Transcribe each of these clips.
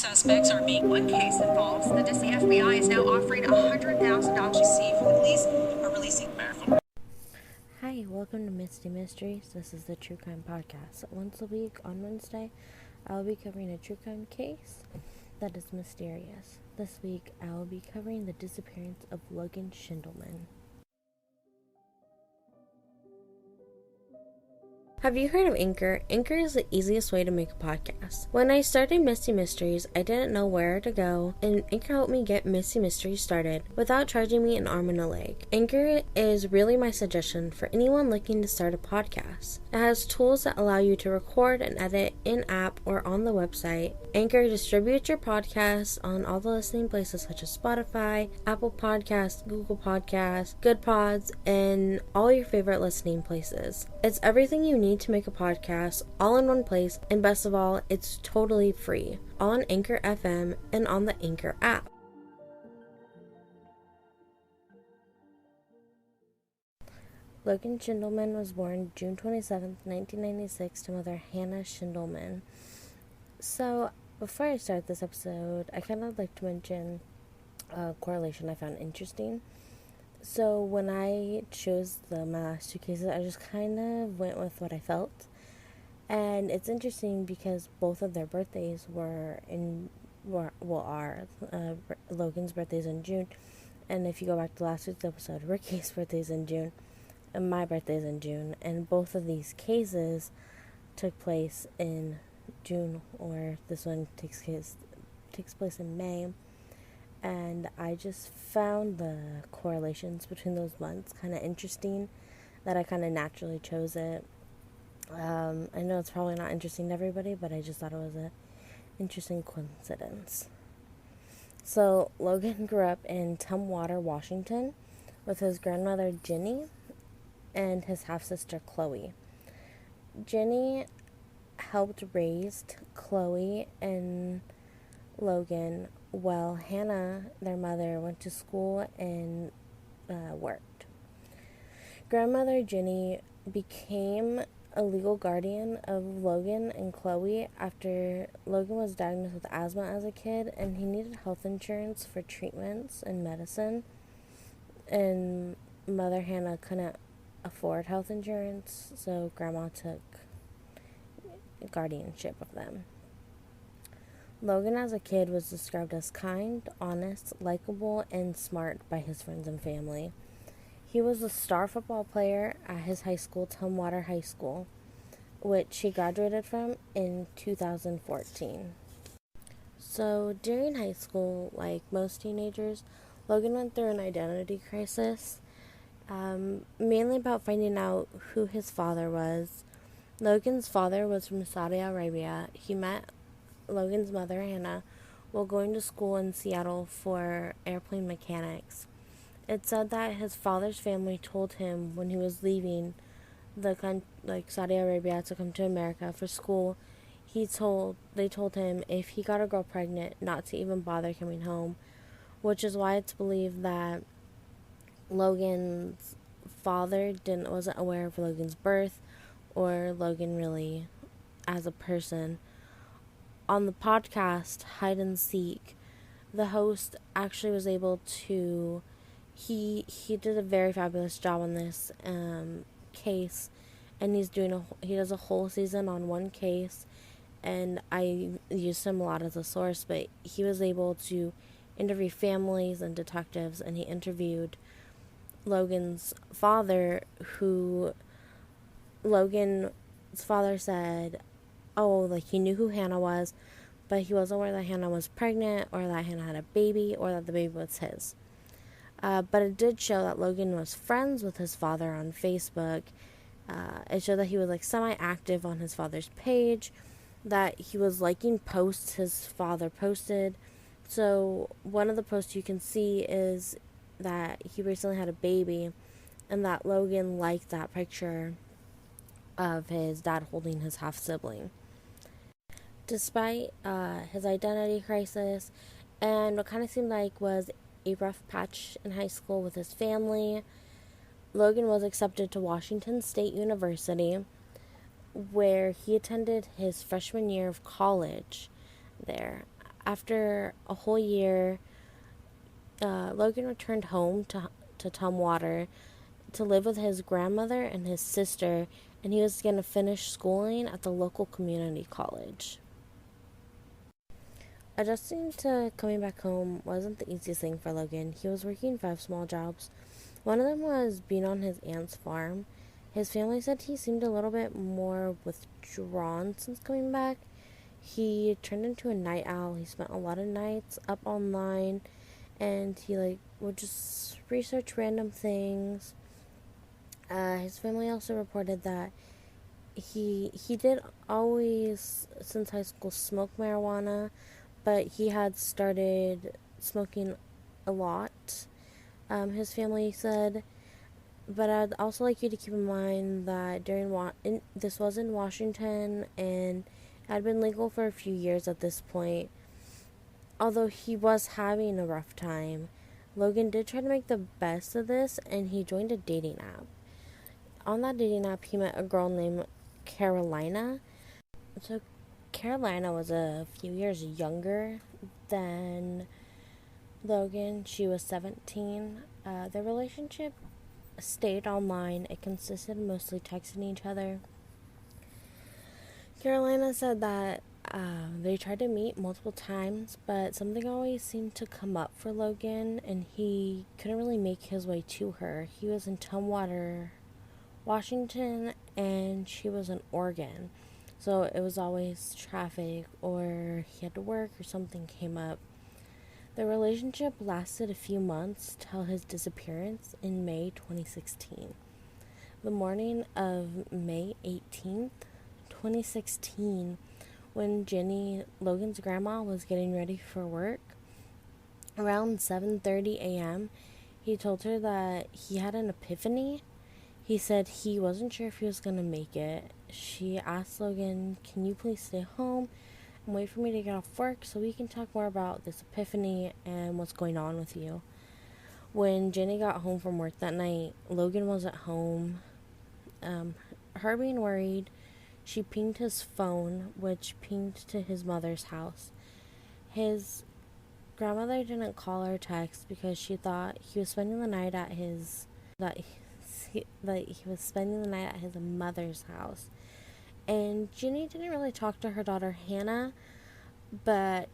suspects are being. One case involves the FBI is now offering $100,000 to see if the police are releasing. Hi, welcome to Misty Mysteries. This is the True Crime Podcast. Once a week on Wednesday, I'll be covering a true crime case that is mysterious. This week, I will be covering the disappearance of Logan Schiendelman. Have you heard of Anchor? Anchor is the easiest way to make a podcast. When I started Misty Mysteries, I didn't know where to go, and Anchor helped me get Misty Mysteries started without charging me an arm and a leg. Anchor is really my suggestion for anyone looking to start a podcast. It has tools that allow you to record and edit in-app or on the website. Anchor distributes your podcast on all the listening places such as Spotify, Apple Podcasts, Google Podcasts, Good Pods, and all your favorite listening places. It's everything you need to make a podcast all in one place, and best of all, it's totally free, all on Anchor FM and on the Anchor app. Logan Schiendelman was born June 27, 1996 to mother Hannah Schiendelman. So, before I start this episode, I kind of like to mention a correlation I found interesting. So when I chose my last two cases, I just kind of went with what I felt. And it's interesting because both of their birthdays are Logan's birthday's in June. And if you go back to last week's episode, Ricky's birthday's in June, and my birthday's in June. And both of these cases took place in June, or this one takes place in May. And I just found the correlations between those months kind of interesting, that I kind of naturally chose it. I know it's probably not interesting to everybody, but I just thought it was an interesting coincidence. So, Logan grew up in Tumwater, Washington, with his grandmother, Jenny, and his half-sister, Chloe. Jenny helped raise Chloe and Logan, while Hannah, their mother, went to school and worked. Grandmother Jenny became a legal guardian of Logan and Chloe after Logan was diagnosed with asthma as a kid, and he needed health insurance for treatments and medicine, and Mother Hannah couldn't afford health insurance, so Grandma took guardianship of them. Logan as a kid was described as kind, honest, likable, and smart by his friends and family. He was a star football player at his high school, Tumwater High School, which he graduated from in 2014. So during high school, like most teenagers, Logan went through an identity crisis, mainly about finding out who his father was. Logan's father was from Saudi Arabia. He met Logan's mother, Hannah, while going to school in Seattle for airplane mechanics. It said that his father's family told him when he was leaving Saudi Arabia to come to America for school, they told him if he got a girl pregnant not to even bother coming home, which is why it's believed that Logan's father wasn't aware of Logan's birth or Logan really as a person. On the podcast Hide and Seek, the host actually was able to he did a very fabulous job on this case, and he does a whole season on one case, and I used him a lot as a source, but he was able to interview families and detectives, and he interviewed Logan's father, who Logan's father said he knew who Hannah was, but he wasn't aware that Hannah was pregnant or that Hannah had a baby or that the baby was his. But it did show that Logan was friends with his father on Facebook. It showed that he was semi-active on his father's page, that he was liking posts his father posted. So one of the posts you can see is that he recently had a baby, and that Logan liked that picture of his dad holding his half-sibling. Despite his identity crisis and what kind of seemed like was a rough patch in high school with his family, Logan was accepted to Washington State University, where he attended his freshman year of college there. After a whole year, Logan returned home to Tumwater to live with his grandmother and his sister, and he was going to finish schooling at the local community college. Adjusting to coming back home wasn't the easiest thing for Logan. He was working 5 small jobs. One of them was being on his aunt's farm. His family said he seemed a little bit more withdrawn since coming back. He turned into a night owl. He spent a lot of nights up online, and he would just research random things. His family also reported that he did always, since high school, smoke marijuana, but he had started smoking a lot. His family said, but I'd also like you to keep in mind that this was in Washington, and it had been legal for a few years at this point. Although he was having a rough time, Logan did try to make the best of this, and he joined a dating app. On that dating app, he met a girl named Carolina. So Carolina was a few years younger than Logan. She was 17. Their relationship stayed online. It consisted of mostly texting each other. Carolina said that they tried to meet multiple times, but something always seemed to come up for Logan, and he couldn't really make his way to her. He was in Tumwater, Washington, and she was in Oregon. So it was always traffic, or he had to work, or something came up. The relationship lasted a few months till his disappearance in May 2016. The morning of May 18th, 2016, when Jenny, Logan's grandma, was getting ready for work, around 7:30 a.m., he told her that he had an epiphany. He said he wasn't sure if he was going to make it. She asked Logan, "Can you please stay home and wait for me to get off work so we can talk more about this epiphany and what's going on with you?" When Jenny got home from work that night, Logan wasn't home. Her being worried, she pinged his phone, which pinged to his mother's house. His grandmother didn't call or text because she thought he was spending the night at his mother's house. And Jenny didn't really talk to her daughter Hannah, but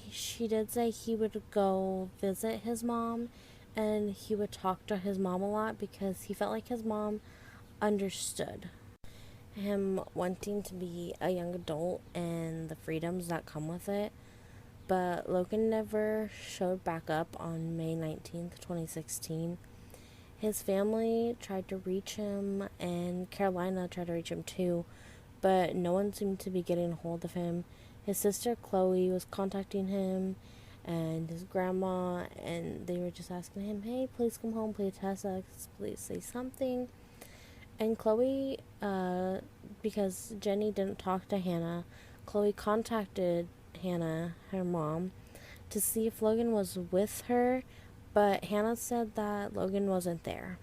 she did say he would go visit his mom, and he would talk to his mom a lot because he felt like his mom understood him wanting to be a young adult and the freedoms that come with it. But Logan never showed back up on May 19th, 2016. His family tried to reach him, and Carolina tried to reach him too, but no one seemed to be getting a hold of him. His sister Chloe was contacting him, and his grandma, and they were just asking him, "Hey, please come home, please text us, please say something." And Chloe, because Jenny didn't talk to Hannah, Chloe contacted Hannah, her mom, to see if Logan was with her, but Hannah said that Logan wasn't there.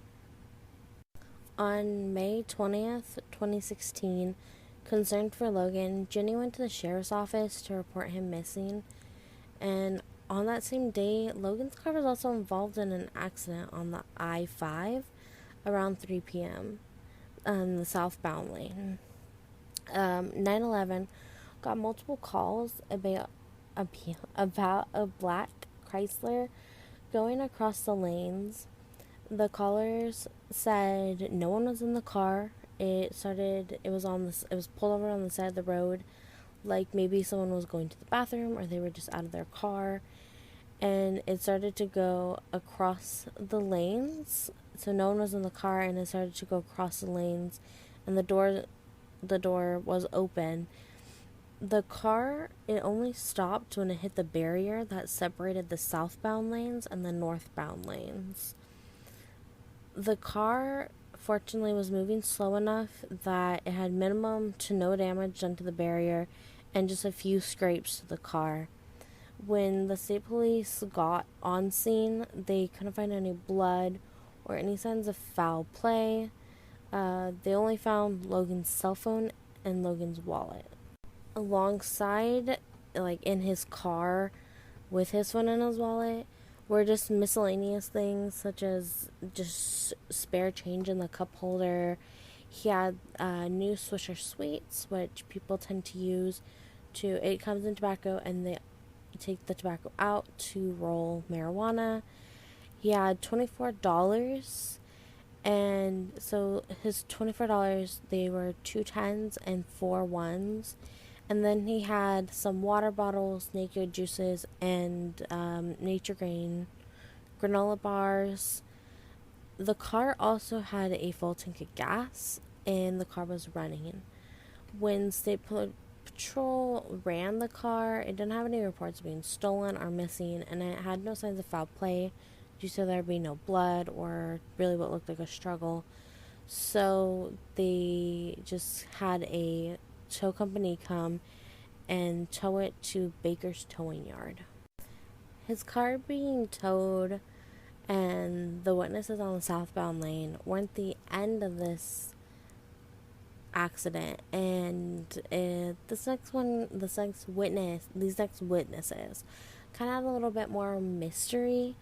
On May 20th, 2016, concerned for Logan, Jenny went to the sheriff's office to report him missing, and on that same day, Logan's car was also involved in an accident on the I-5 around 3 p.m. on the southbound lane. 911 got multiple calls about a black Chrysler going across the lanes. The callers said no one was in the car. It was pulled over on the side of the road, like maybe someone was going to the bathroom or they were just out of their car, and it started to go across the lanes. So no one was in the car, and it started to go across the lanes, and the door was open. The car, it only stopped when it hit the barrier that separated the southbound lanes and the northbound lanes. The car, fortunately, was moving slow enough that it had minimum to no damage done to the barrier and just a few scrapes to the car. When the state police got on scene, they couldn't find any blood or any signs of foul play. They only found Logan's cell phone and Logan's wallet. Alongside, in his car, with his phone and his wallet were just miscellaneous things, such as just spare change in the cup holder. He had new Swisher Sweets, which people tend to use it comes in tobacco, and they take the tobacco out to roll marijuana. He had $24, and so his $24, they were 2 10s and 4 1s. And then he had some water bottles, naked juices, and Nature Grain granola bars. The car also had a full tank of gas, and the car was running. When State Patrol ran the car, it didn't have any reports of being stolen or missing, and it had no signs of foul play due to there being no blood or really what looked like a struggle. So they just had a tow company come and tow it to Baker's towing yard. His car being towed and the witnesses on the southbound lane weren't the end of this accident, and these next witnesses kind of had a little bit more mystery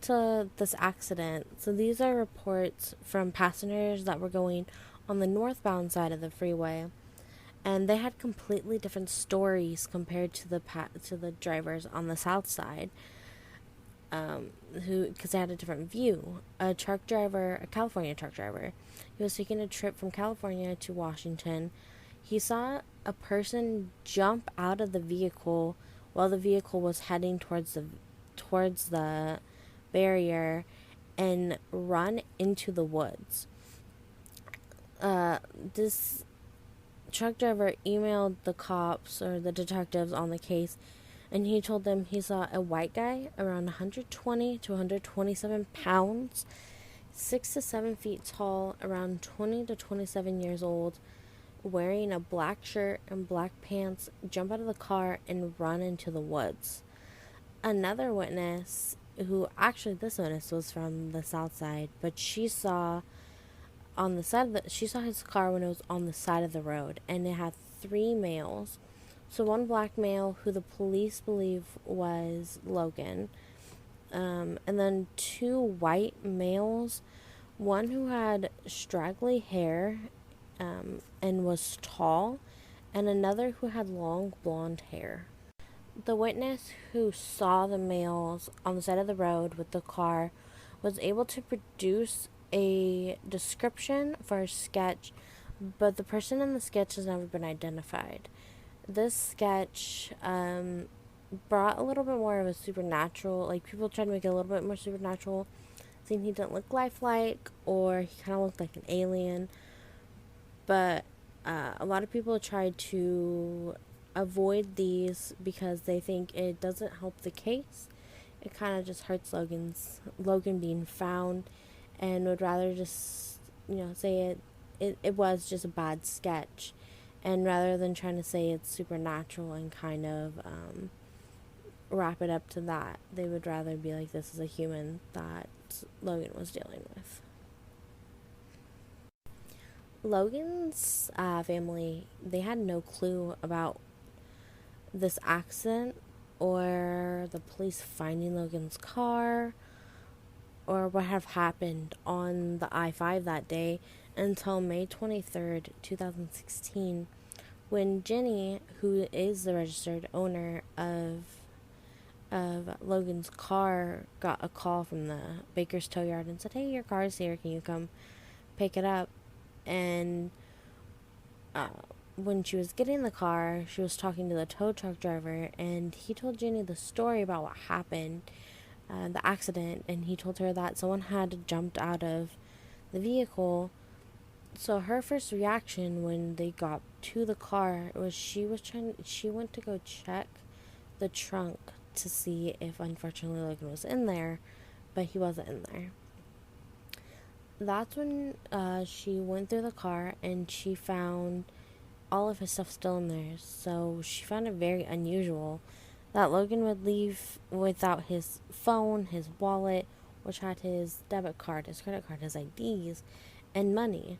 to this accident. So these are reports from passengers that were going on the northbound side of the freeway, and they had completely different stories compared to the drivers on the south side, because they had a different view. A California truck driver, he was taking a trip from California to Washington. He saw a person jump out of the vehicle while the vehicle was heading towards the barrier and run into the woods. This truck driver emailed the cops or the detectives on the case, and he told them he saw a white guy around 120 to 127 pounds, 6 to 7 feet tall, around 20 to 27 years old, wearing a black shirt and black pants, jump out of the car and run into the woods. Another witness, this witness was from the south side, but she saw his car when it was on the side of the road, and it had 3 males. So one black male who the police believe was Logan, and then 2 white males, one who had straggly hair and was tall, and another who had long blonde hair. The witness who saw the males on the side of the road with the car was able to produce a description for a sketch, but the person in the sketch has never been identified. This sketch brought a little bit more of a supernatural, like people tried to make it a little bit more supernatural, saying he didn't look lifelike or he kind of looked like an alien. But a lot of people tried to avoid these because they think it doesn't help the case. It kind of just hurts Logan being found, and would rather just, say it was just a bad sketch. And rather than trying to say it's supernatural and kind of wrap it up to that, they would rather be like, this is a human that Logan was dealing with. Logan's family, they had no clue about this accident or the police finding Logan's car or what had happened on the I-5 that day until May 23rd, 2016, when Jenny, who is the registered owner of Logan's car, got a call from the Baker's tow yard and said, hey, your car's here, can you come pick it up? And when she was getting the car, she was talking to the tow truck driver, and he told Jenny the story about what happened, the accident, and he told her that someone had jumped out of the vehicle. So her first reaction when they got to the car was she went to go check the trunk to see if unfortunately Logan was in there, but he wasn't in there. That's when she went through the car and she found all of his stuff still in there. So she found it very unusual that Logan would leave without his phone, his wallet, which had his debit card, his credit card, his IDs, and money.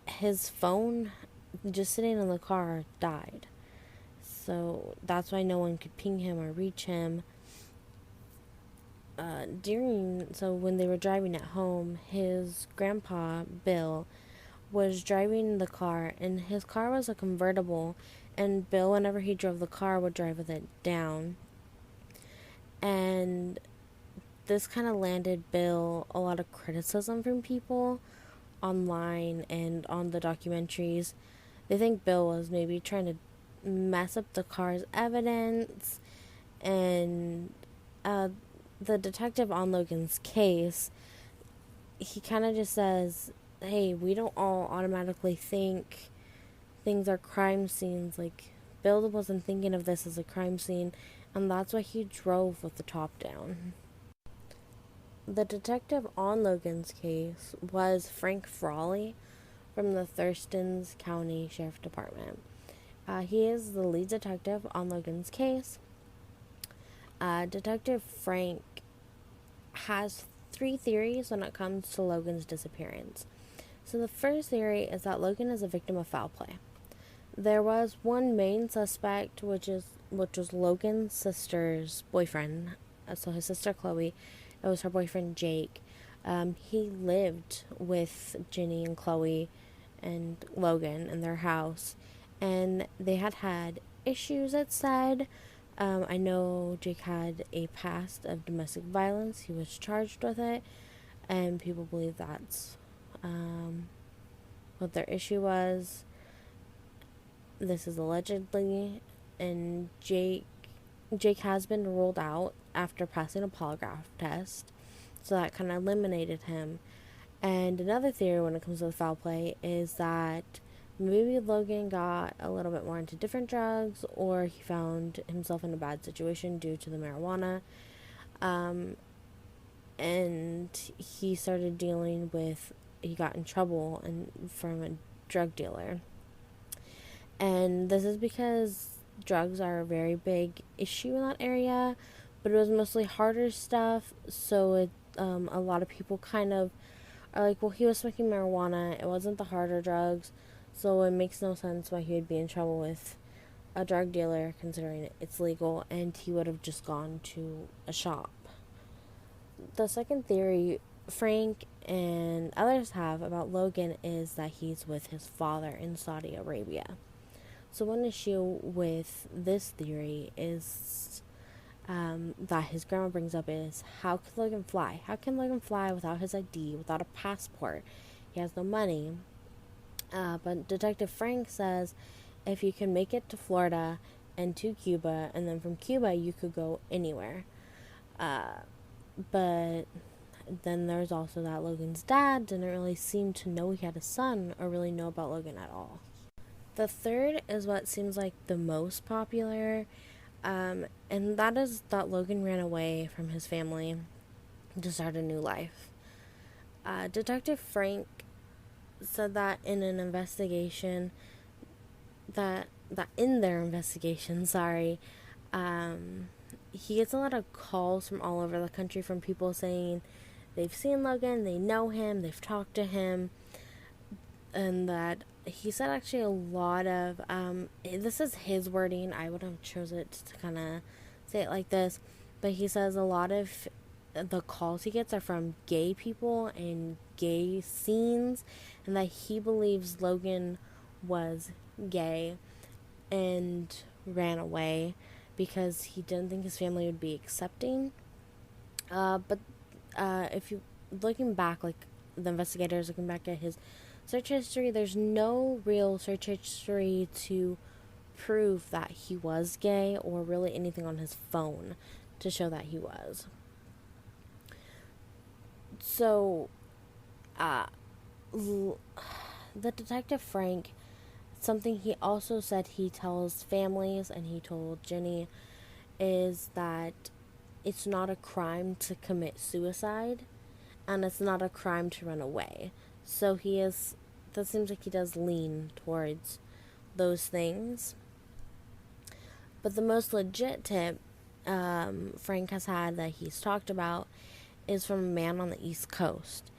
His phone, just sitting in the car, died. So that's why no one could ping him or reach him. when they were driving at home, his grandpa, Bill, was driving the car, and his car was a convertible, and Bill, whenever he drove the car, would drive with it down. And this kind of landed Bill a lot of criticism from people online and on the documentaries. They think Bill was maybe trying to mess up the car's evidence, and the detective on Logan's case, he kind of just says, hey, we don't all automatically think things are crime scenes. Like, Bill wasn't thinking of this as a crime scene, and that's why he drove with the top down. The detective on Logan's case was Frank Frawley from the Thurston County Sheriff Department. He is the lead detective on Logan's case. Detective Frank has 3 theories when it comes to Logan's disappearance. So the first theory is that Logan is a victim of foul play. There was one main suspect, which was Logan's sister's boyfriend. So his sister Chloe, it was her boyfriend Jake. He lived with Ginny and Chloe and Logan in their house, and they had issues, it said. I know Jake had a past of domestic violence. He was charged with it, and people believe that's what their issue was. This is allegedly, and Jake has been ruled out after passing a polygraph test, so that kind of eliminated him. And another theory when it comes to the foul play is that maybe Logan got a little bit more into different drugs, or he found himself in a bad situation due to the marijuana, and he started he got in trouble from a drug dealer. And this is because drugs are a very big issue in that area, but it was mostly harder stuff, so a lot of people kind of are like, well, he was smoking marijuana, it wasn't the harder drugs, so it makes no sense why he would be in trouble with a drug dealer, considering it's legal, and he would have just gone to a shop. The second theory Frank and others have about Logan is that he's with his father in Saudi Arabia. So one issue with this theory is that his grandma brings up is, how could Logan fly? How can Logan fly without his ID, without a passport? He has no money. But Detective Frank says if you can make it to Florida and to Cuba, and then from Cuba you could go anywhere. But then there's also that Logan's dad didn't really seem to know he had a son or really know about Logan at all. The third is what seems like the most popular, and that is that Logan ran away from his family to start a new life. Detective Frank said that in an investigation, that in their investigation, he gets a lot of calls from all over the country from people saying they've seen Logan, they know him, they've talked to him, and that he said actually a lot of, this is his wording, I would have chosen it to kind of say it like this, but he says a lot of the calls he gets are from gay people and gay scenes, and that he believes Logan was gay and ran away because he didn't think his family would be accepting. But if you looking back, like the investigators looking back at his search history, there's no real search history to prove that he was gay or really anything on his phone to show that he was. So, the Detective Frank, something he also said he tells families and he told Jenny is that it's not a crime to commit suicide and it's not a crime to run away. So that seems like he does lean towards those things. But the most legit tip Frank has had that he's talked about is from a man on the East Coast.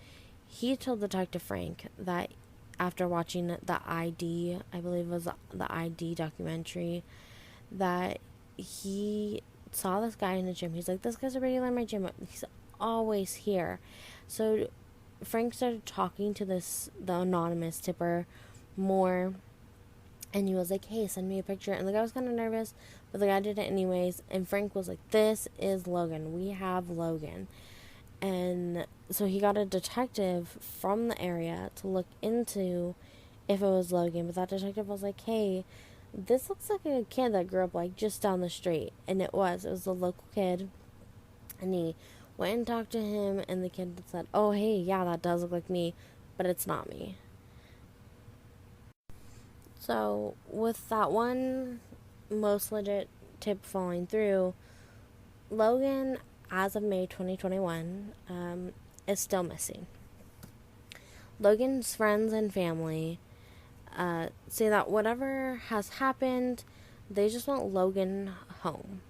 He told Detective Frank that after watching the I believe it was the ID documentary, that he saw this guy in the gym. He's like, this guy's a regular in my gym. He's always here. So Frank started talking to the anonymous tipper more, and he was like, hey, send me a picture. And the guy was kind of nervous, but the guy did it anyways. And Frank was like, this is Logan. We have Logan. And so he got a detective from the area to look into if it was Logan. But that detective was like, hey, this looks like a kid that grew up like just down the street. And it was a local kid. And he went and talked to him, and the kid said, oh, hey, yeah, that does look like me, but it's not me. So with that one most legit tip falling through, Logan, as of May 2021, is still missing. Logan's friends and family say that whatever has happened, they just want Logan home.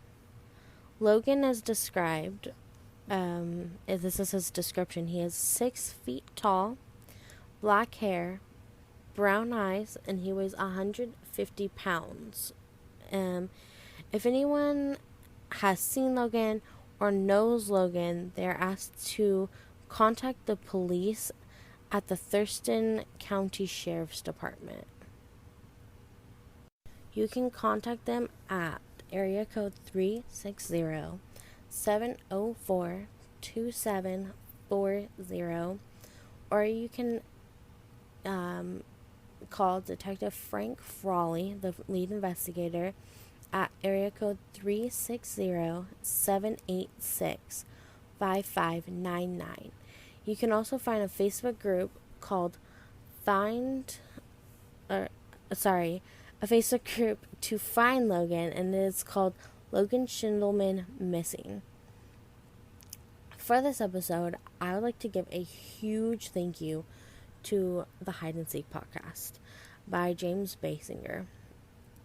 Logan is described, if this is his description, he is 6 feet tall, black hair, brown eyes, and he weighs 150 pounds. If anyone has seen Logan or knows Logan, they're asked to contact the police at the Thurston County Sheriff's Department. You can contact them at area code 360-704-2740, or you can call Detective Frank Frawley, the lead investigator, at area code 360-786-5599. You can also find a Facebook group called a Facebook group to find Logan, and it's called Logan Schiendelman Missing. For this episode, I would like to give a huge thank you to the Hide and Seek podcast by James Basinger.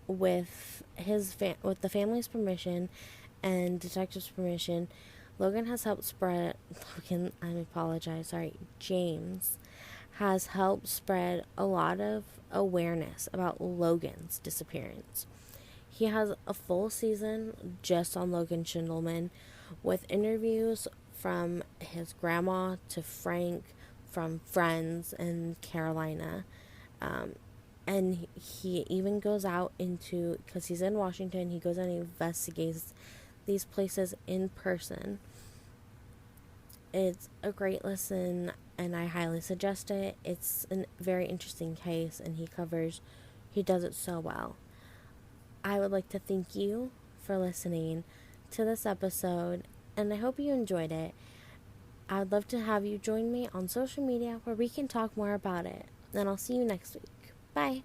With the family's permission and detective's permission, James has helped spread a lot of awareness about Logan's disappearance. He has a full season just on Logan Schiendelman, with interviews from his grandma to Frank, from friends in Carolina. And he even goes out because he's in Washington, he goes out and investigates these places in person. It's a great listen, and I highly suggest it. It's a very interesting case, and he does it so well. I would like to thank you for listening to this episode, and I hope you enjoyed it. I would love to have you join me on social media where we can talk more about it. And I'll see you next week. Bye.